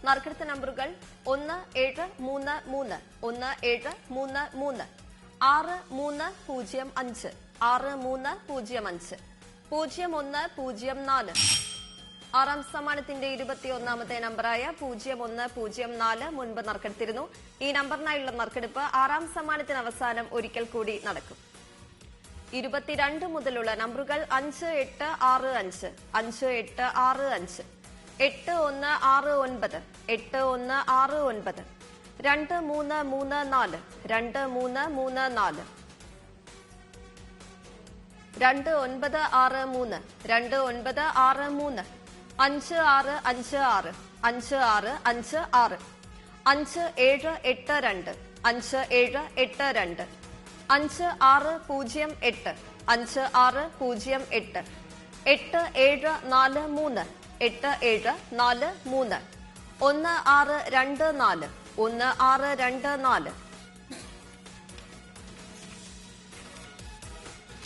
നറുക്കെടുത്ത നമ്പറുകൾ 1733 1733 6305 6305 0104. ആറാം സമ്മാനത്തിന്റെ 21ാമത്തെ നമ്പറായ 0104 മുൻപ് നറുക്കെടുത്തിരുന്നു. ഈ നമ്പറിനായുള്ള നറുക്കെടുപ്പ് ആറാം സമ്മാനത്തിന് അവസാനം ഒരിക്കൽ കൂടി നടക്കും. 22 മുതലുള്ള നമ്പറുകൾ 5865 5865 8169 8169 2334 2334 2963 2963 5656 5656 5782 5782 5608 5608 8743 8743 1624 1624.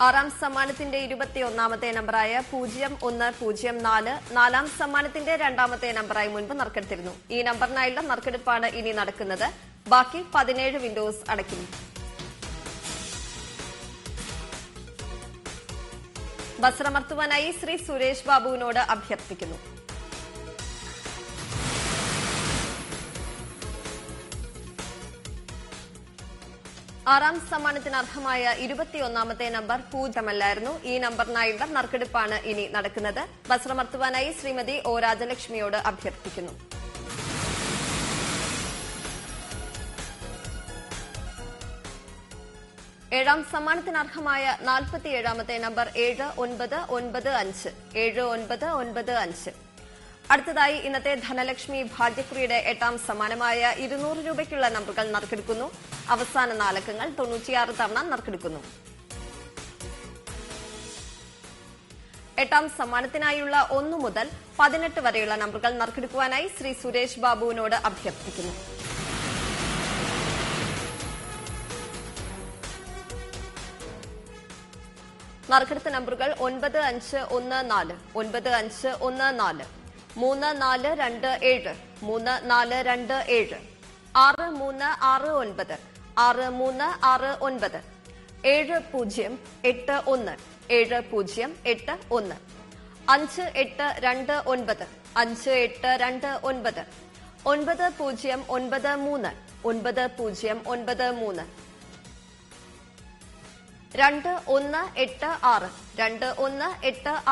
ആറാം സമ്മാനത്തിന്റെ 21ാമത്തെ നമ്പറായ 0104 നാലാം സമ്മാനത്തിന്റെ 2ാമത്തെ നമ്പറായി മുൻപ് നറുക്കെടുത്തിരുന്നു. ഈ നമ്പറിനായുള്ള നറുക്കെടുപ്പാണ് ഇനി നടക്കുന്നത്. ബാക്കി 17 വിൻഡോസ് അടയ്ക്കുന്നു. ബസ്രമർത്തുവാനായി ശ്രീ സുരേഷ് ബാബുവിനോട് അഭ്യർത്ഥിക്കുന്നു. ആറാം സമ്മാനത്തിന് അർഹമായ 21ാമത്തെ നമ്പർ 0 ഈ നമ്പറിനായുള്ള നറുക്കെടുപ്പാണ് ഇനി നടക്കുന്നത്. ബസ്രമർത്തുവാനായി ശ്രീമതി ഒ രാജലക്ഷ്മിയോട് അഭ്യർത്ഥിക്കുന്നു. ഏഴാം സമ്മാനത്തിന് അർഹമായ 47ാമത്തെ നമ്പർ 7995 7995. അടുത്തതായി ഇന്നത്തെ ധനലക്ഷ്മി ഭാഗ്യക്കുറിയുടെ 8ാം സമ്മാനമായ 200 രൂപയ്ക്കുള്ള നമ്പറുകൾ നറുക്കെടുക്കുന്നു. അവസാന നാലക്കങ്ങൾ 96 തവണ നറുക്കെടുക്കുന്നു. 8ാം സമ്മാനത്തിനായുള്ള 1 മുതൽ 18 വരെയുള്ള നമ്പറുകൾ നറുക്കെടുക്കുവാനായി ശ്രീ സുരേഷ് ബാബുവിനോട് അഭ്യർത്ഥിക്കുന്നു. നറുക്കെടുത്ത നമ്പറുകൾ 9514 9514 3427 3427 6369 6369 7081 7081 5829 5829 9093 9093 2186 2186